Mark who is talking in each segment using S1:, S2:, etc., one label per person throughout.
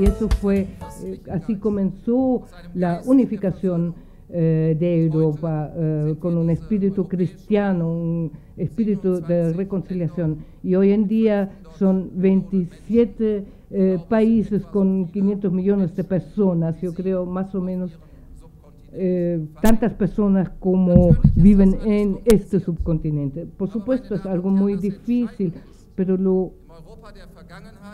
S1: y eso fue, así comenzó la unificación de Europa, con un espíritu cristiano, un espíritu de reconciliación. Y hoy en día son 27 países con 500 millones de personas, yo creo más o menos tantas personas como viven en este subcontinente. Por supuesto es algo muy difícil, pero lo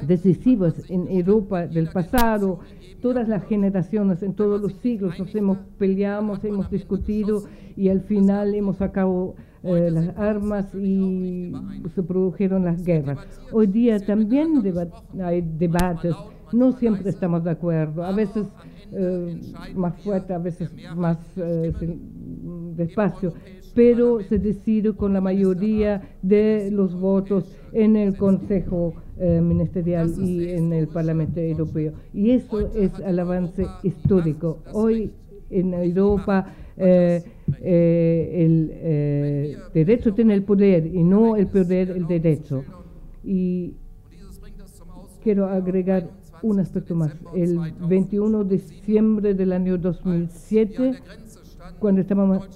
S1: decisivo es en Europa del pasado. Todas las generaciones, en todos los siglos, nos hemos peleado, hemos discutido y al final hemos sacado las armas y se produjeron las guerras. Hoy día también hay debates, no siempre estamos de acuerdo, a veces más fuerte, a veces más despacio, pero se decide con la mayoría de los votos en el Consejo Ministerial y en el Parlamento Europeo. Y eso es el avance histórico. Hoy en Europa el derecho tiene el poder y no el poder el derecho. Y quiero agregar un aspecto más. El 21 de diciembre del año 2007, cuando estábamos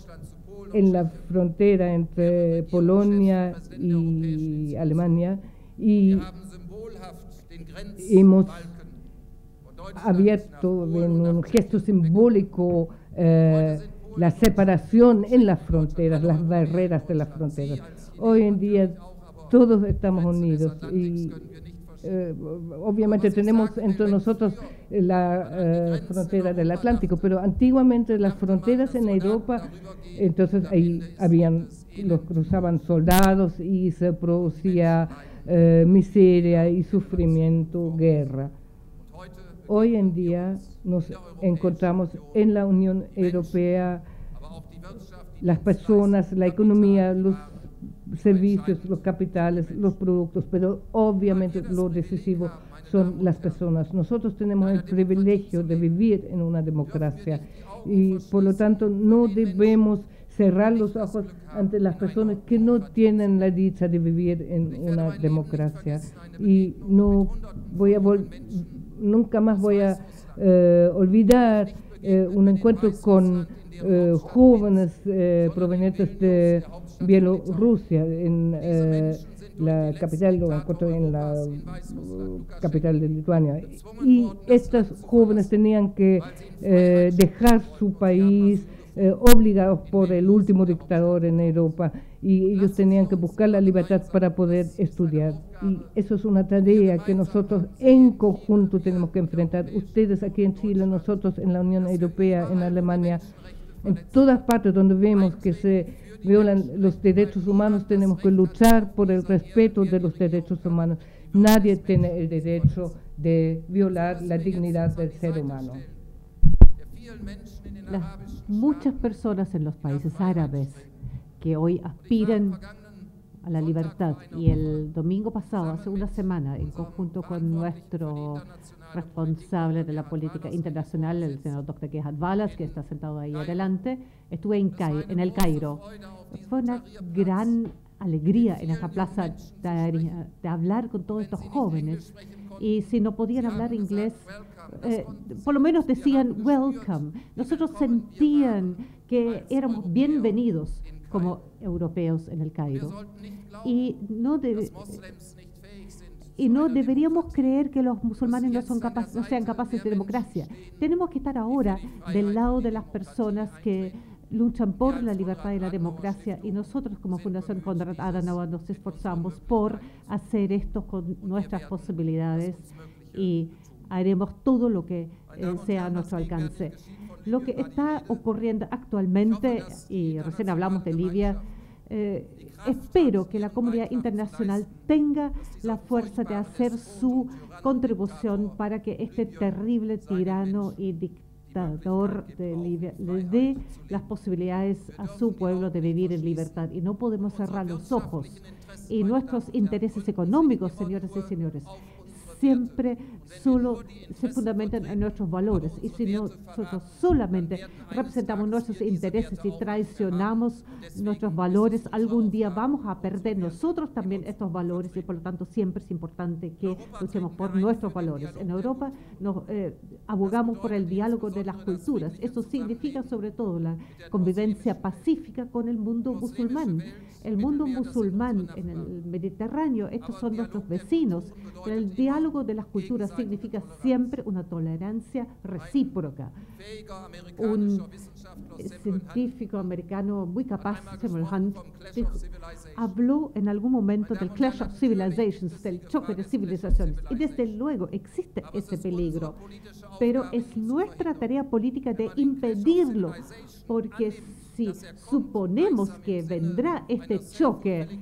S1: en la frontera entre Polonia y Alemania, y hemos abierto en un gesto simbólico la separación en las fronteras, las barreras de las fronteras. Hoy en día todos estamos unidos y obviamente tenemos entre nosotros la frontera del Atlántico, pero antiguamente las fronteras en Europa, entonces ahí los cruzaban soldados y se producía miseria y sufrimiento, guerra. Hoy en día nos encontramos en la Unión Europea, las personas, la economía, los servicios, los capitales, los productos, pero obviamente lo decisivo son las personas. Nosotros tenemos el privilegio de vivir en una democracia y por lo tanto no debemos cerrar los ojos ante las personas que no tienen la dicha de vivir en una democracia. Y no voy a nunca más voy a olvidar un encuentro con jóvenes provenientes de Bielorrusia en la capital, lo encuentro en la capital de Lituania, y estos jóvenes tenían que dejar su país obligados por el último dictador en Europa, y ellos tenían que buscar la libertad para poder estudiar, y eso es una tarea que nosotros en conjunto tenemos que enfrentar, ustedes aquí en Chile, nosotros en la Unión Europea, en Alemania, en todas partes donde vemos que se violan los derechos humanos, tenemos que luchar por el respeto de los derechos humanos. Nadie tiene el derecho de violar la dignidad del ser humano.
S2: Muchas personas en los países árabes que hoy aspiran a la libertad, y el domingo pasado, hace una semana, en conjunto con nuestro responsable de la política internacional, el senador Dr. Gerhard Wallace, que está sentado ahí adelante, estuve en el Cairo. Fue una gran alegría en esa plaza de hablar con todos estos jóvenes, y si no podían hablar inglés, por lo menos decían welcome. Nosotros sentían que éramos bienvenidos como europeos en el Cairo, y no deberíamos creer que los musulmanes no sean capaces de democracia. Tenemos que estar ahora del lado de las personas que luchan por la libertad y la democracia, y nosotros como Fundación Konrad Adenauer nos esforzamos por hacer esto con nuestras posibilidades, y haremos todo lo que sea a nuestro alcance. Lo que está ocurriendo actualmente, y recién hablamos de Libia, espero que la comunidad internacional tenga la fuerza de hacer su contribución para que este terrible tirano y dictador de Libia le dé las posibilidades a su pueblo de vivir en libertad. Y no podemos cerrar los ojos. Y nuestros intereses económicos, señoras y señores, siempre solo se fundamentan en nuestros valores. Y si nosotros solamente representamos nuestros intereses y traicionamos nuestros valores, algún día vamos a perder nosotros también estos valores y por lo tanto siempre es importante que luchemos por nuestros valores. En Europa nos abogamos por el diálogo de las culturas. Eso significa sobre todo la convivencia pacífica con el mundo musulmán. El mundo musulmán en el Mediterráneo, estos son nuestros vecinos. El diálogo de las culturas significa siempre una tolerancia recíproca. Un científico americano muy capaz, Samuel Hunt, habló en algún momento del clash of civilizations, del choque de civilizaciones. Y desde luego existe ese peligro, pero es nuestra tarea política de impedirlo, porque si suponemos que vendrá este choque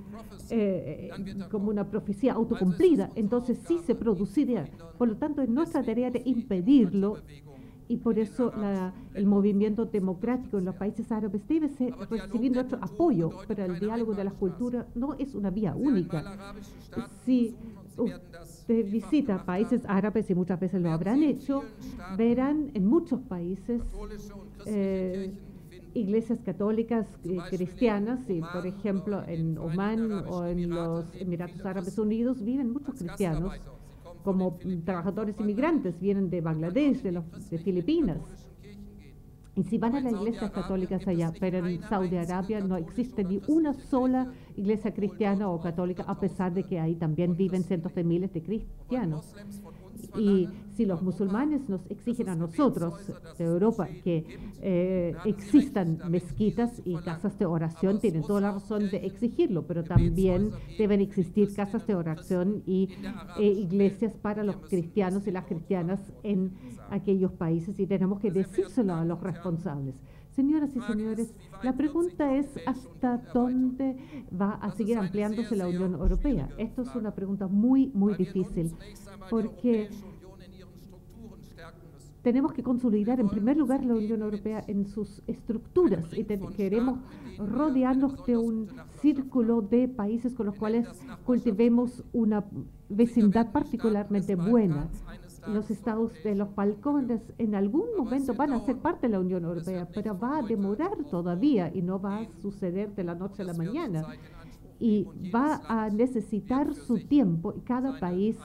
S2: como una profecía autocumplida, entonces sí se produciría. Por lo tanto, es nuestra tarea de impedirlo y por eso el movimiento democrático en los países árabes debe recibir nuestro apoyo, pero el diálogo de las culturas no es una vía única. Si usted visita países árabes, y muchas veces lo habrán hecho, verán en muchos países iglesias católicas cristianas, y por ejemplo en Omán o en los Emiratos Árabes Unidos viven muchos cristianos como trabajadores inmigrantes, vienen de Bangladesh, de Filipinas. Y si van a las iglesias católicas allá, pero en Saudi Arabia no existe ni una sola iglesia cristiana o católica, a pesar de que ahí también viven cientos de miles de cristianos. Y si los musulmanes nos exigen a nosotros de Europa que existan mezquitas y casas de oración, tienen toda la razón de exigirlo, pero también deben existir casas de oración y iglesias para los cristianos y las cristianas en aquellos países, y tenemos que decírselo a los responsables. Señoras y señores, la pregunta es ¿hasta dónde va a seguir ampliándose la Unión Europea? Esto es una pregunta muy, muy difícil, porque tenemos que consolidar en primer lugar la Unión Europea en sus estructuras y queremos rodearnos de un círculo de países con los cuales cultivemos una vecindad particularmente buena. Los estados de los Balcanes en algún momento van a ser parte de la Unión Europea, pero va a demorar todavía y no va a suceder de la noche a la mañana. Y va a necesitar su tiempo y cada país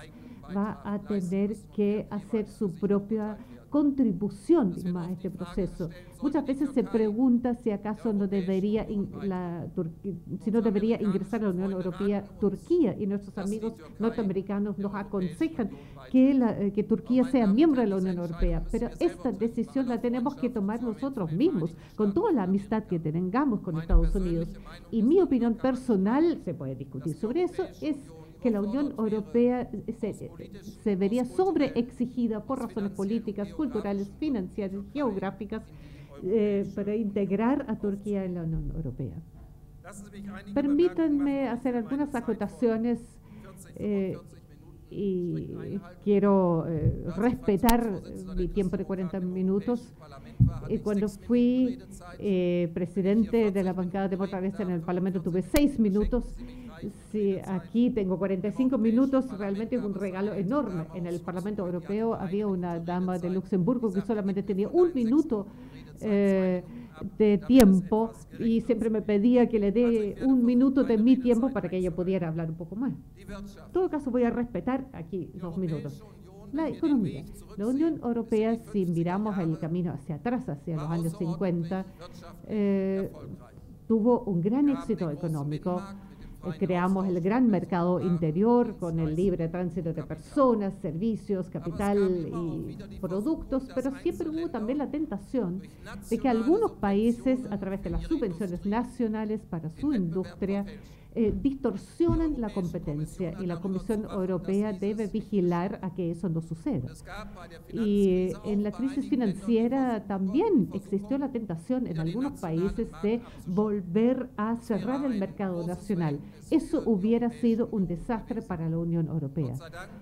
S2: va a tener que hacer su propia contribución a este proceso. Muchas veces se pregunta si acaso no debería ingresar a la Unión Europea Turquía, y nuestros amigos norteamericanos nos aconsejan que Turquía sea miembro de la Unión Europea, pero esta decisión la tenemos que tomar nosotros mismos, con toda la amistad que tengamos con Estados Unidos. Y mi opinión personal, se puede discutir sobre eso, es que la Unión Europea se vería sobreexigida por razones políticas, culturales, financieras, geográficas, para integrar a Turquía en la Unión Europea. Permítanme hacer algunas acotaciones y quiero respetar mi tiempo de 40 minutos. Cuando fui presidente de la bancada democrática en el Parlamento tuve 6 minutos. Sí, aquí tengo 45 minutos, realmente es un regalo enorme. En el Parlamento Europeo había una dama de Luxemburgo que solamente tenía 1 minuto de tiempo y siempre me pedía que le dé 1 minuto de mi tiempo para que ella pudiera hablar un poco más. En todo caso voy a respetar aquí 2 minutos. La economía. La Unión Europea, si miramos el camino hacia atrás, hacia los años 50, tuvo un gran éxito económico. Creamos el gran mercado interior con el libre tránsito de personas, servicios, capital y productos, pero siempre hubo también la tentación de que algunos países, a través de las subvenciones nacionales para su industria, distorsionan la competencia, y la Comisión Europea debe vigilar a que eso no suceda. Y en la crisis financiera también existió la tentación en algunos países de volver a cerrar el mercado nacional. Eso hubiera sido un desastre para la Unión Europea.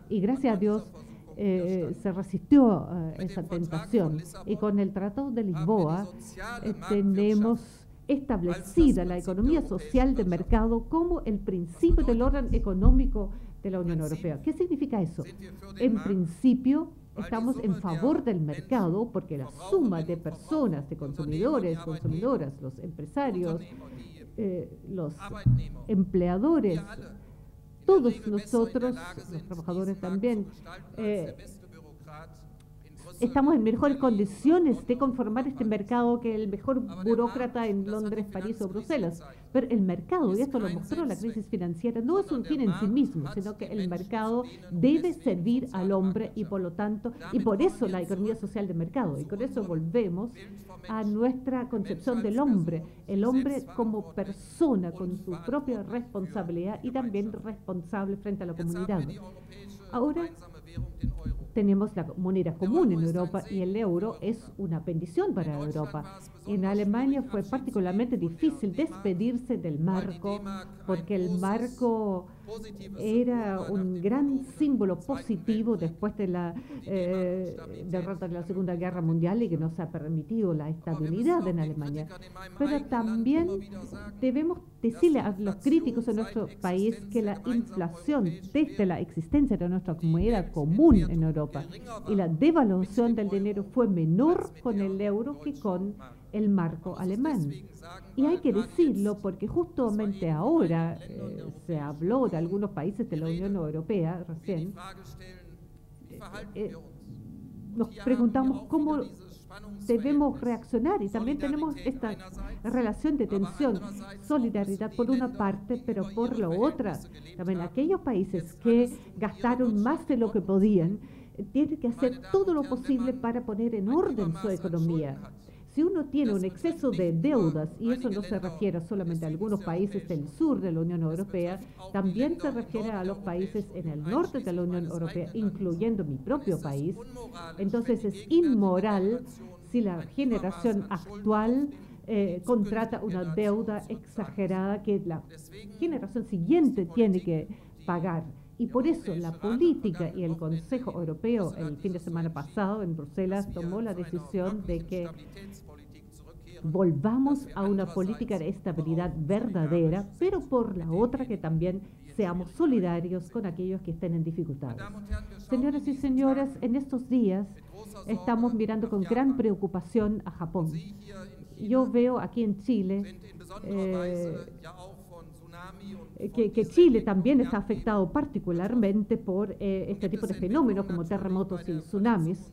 S2: Y gracias a Dios se resistió a esa tentación. Y con el Tratado de Lisboa tenemos establecida la economía social de mercado como el principio del orden económico de la Unión Europea. ¿Qué significa eso? En principio, estamos en favor del mercado porque la suma de personas, de consumidores, consumidoras, los empresarios, los empleadores, todos nosotros, los trabajadores también, estamos en mejores condiciones de conformar este mercado que el mejor burócrata en Londres, París o Bruselas. Pero el mercado, y esto lo mostró la crisis financiera, no es un fin en sí mismo, sino que el mercado debe servir al hombre y por lo tanto, y por eso la economía social de mercado, y con eso volvemos a nuestra concepción del hombre, el hombre como persona con su propia responsabilidad y también responsable frente a la comunidad. Ahora tenemos la moneda común en Europa y el euro es una bendición para Europa. En Alemania fue particularmente difícil despedirse del marco porque el marco era un gran símbolo positivo después de la derrota de la Segunda Guerra Mundial y que nos ha permitido la estabilidad en Alemania. Pero también debemos decirle a los críticos de nuestro país que la inflación desde la existencia de nuestra moneda común en Europa y la devaluación del dinero fue menor con el euro que con el marco alemán. Y hay que decirlo porque justamente ahora se habló de algunos países de la Unión Europea recién. Nos preguntamos cómo debemos reaccionar y también tenemos esta relación de tensión, solidaridad por una parte, pero por la otra, también aquellos países que gastaron más de lo que podían, tienen que hacer todo lo posible para poner en orden su economía. Si uno tiene un exceso de deudas, y eso no se refiere solamente a algunos países del sur de la Unión Europea, también se refiere a los países en el norte de la Unión Europea, incluyendo mi propio país, entonces es inmoral si la generación actual contrata una deuda exagerada que la generación siguiente tiene que pagar. Y por eso la política y el Consejo Europeo el fin de semana pasado en Bruselas tomó la decisión de que volvamos a una política de estabilidad verdadera, pero por la otra que también seamos solidarios con aquellos que estén en dificultades. Señoras y señores, en estos días estamos mirando con gran preocupación a Japón. Yo veo aquí en Chile que Chile también está afectado particularmente por este tipo de fenómenos como terremotos y tsunamis.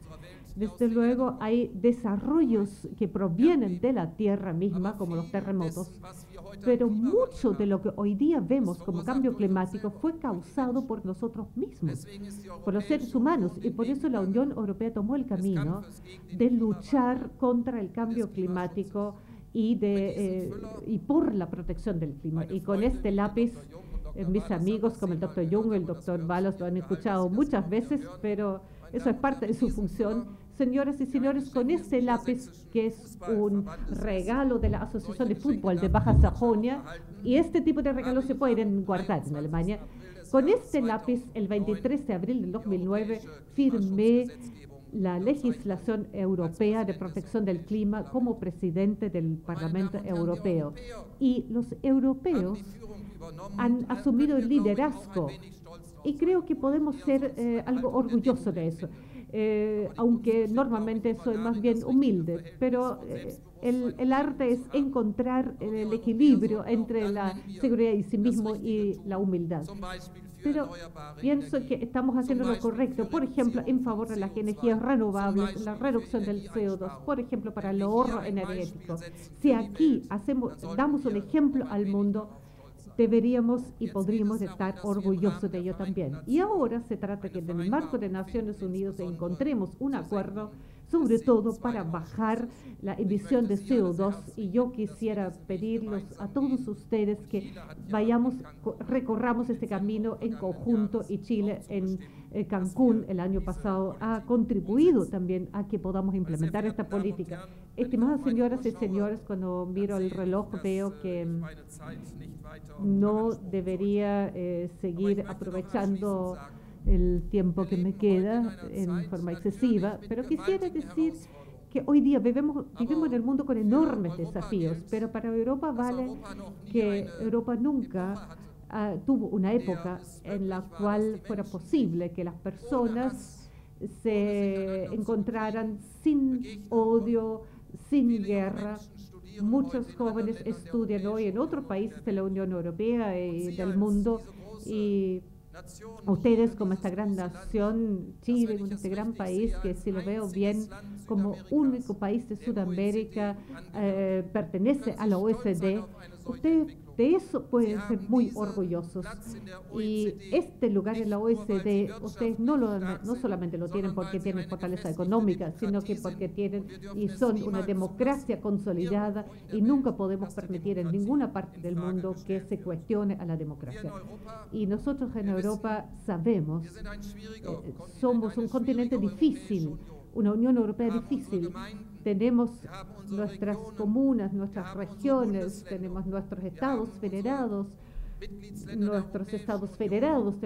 S2: Desde luego hay desarrollos que provienen de la tierra misma, como los terremotos, pero mucho de lo que hoy día vemos como cambio climático fue causado por nosotros mismos, por los seres humanos, y por eso la Unión Europea tomó el camino de luchar contra el cambio climático y por la protección del clima. Y con este lápiz, mis amigos como el doctor Jung, el doctor Balos lo han escuchado muchas veces, pero eso es parte de su función. Señoras y señores, con este lápiz, que es un regalo de la Asociación de Fútbol de Baja Sajonia, y este tipo de regalos se pueden guardar en Alemania, con este lápiz, el 23 de abril del 2009, firmé la legislación europea de protección del clima como presidente del Parlamento Europeo. Y los europeos han asumido el liderazgo y creo que podemos ser algo orgullosos de eso. Aunque normalmente soy más bien humilde, pero el arte es encontrar el equilibrio entre la seguridad en sí mismo y la humildad. Pero pienso que estamos haciendo lo correcto, por ejemplo, en favor de las energías renovables, la reducción del CO2, por ejemplo, para el ahorro energético. Si aquí damos un ejemplo al mundo, deberíamos y podríamos estar orgullosos de ello también. Y ahora se trata que en el marco de Naciones Unidas encontremos un acuerdo, sobre todo para bajar la emisión de CO2. Y yo quisiera pedirles a todos ustedes que recorramos este camino en conjunto, y Chile en Cancún el año pasado ha contribuido también a que podamos implementar esta política. Estimadas señoras y señores, cuando miro el reloj veo que no debería seguir aprovechando el tiempo que me queda en forma excesiva, pero quisiera decir que hoy día vivimos en el mundo con enormes desafíos, pero para Europa vale que Europa nunca tuvo una época en la cual fuera posible que las personas se encontraran sin odio, sin guerra. Muchos jóvenes estudian hoy en otros países de la Unión Europea y del mundo, y ustedes como esta gran nación, Chile, como este gran país que, si lo veo bien, como único país de Sudamérica, pertenece a la OECD, ustedes de eso pueden ser muy orgullosos. Y este lugar en la OECD, ustedes no solamente lo tienen porque tienen fortaleza económica, sino que porque tienen y son una democracia consolidada, y nunca podemos permitir en ninguna parte del mundo que se cuestione a la democracia. Y nosotros en Europa sabemos, somos un continente difícil, una Unión Europea difícil. Tenemos nuestras comunas, nuestras regiones, tenemos nuestros estados federados de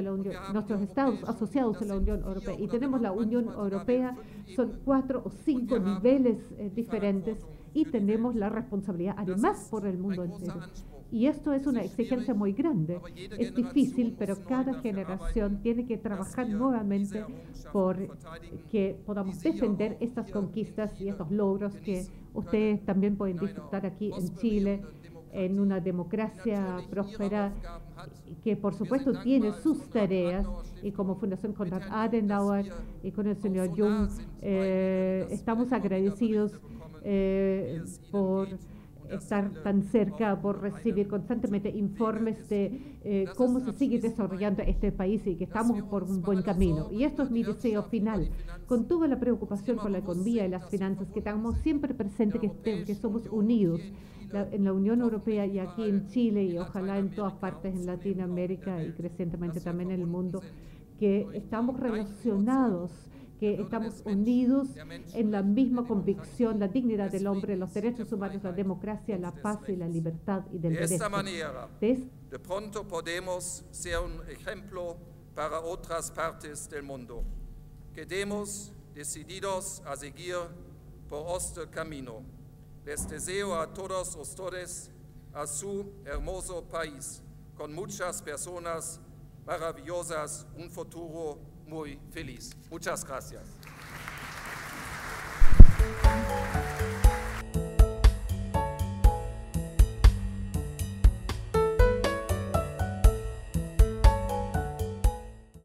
S2: la Unión, nuestros estados asociados a la Unión Europea, y tenemos la Unión Europea, son 4 o 5 niveles diferentes, y tenemos la responsabilidad además por el mundo entero. Y esto es una exigencia muy grande. Es difícil, pero cada generación tiene que trabajar nuevamente por que podamos defender estas conquistas y estos logros que ustedes también pueden disfrutar aquí en Chile, en una democracia próspera que por supuesto tiene sus tareas, y como Fundación Konrad Adenauer y con el señor Jung estamos agradecidos por estar tan cerca, por recibir constantemente informes de cómo se sigue desarrollando este país y que estamos por un buen camino. Y esto es mi deseo final, con toda la preocupación por la economía y las finanzas, que tengamos siempre presente que somos unidos en la Unión Europea y aquí en Chile, y ojalá en todas partes en Latinoamérica y crecientemente también en el mundo, que estamos relacionados, que estamos unidos en la misma convicción, la dignidad del hombre, los derechos humanos, la democracia, la paz y la libertad y del derecho.
S3: De esta manera, de pronto podemos ser un ejemplo para otras partes del mundo. Quedemos decididos a seguir por este camino. Les deseo a todos ustedes, a su hermoso país, con muchas personas maravillosas, un futuro muy feliz. Muchas gracias.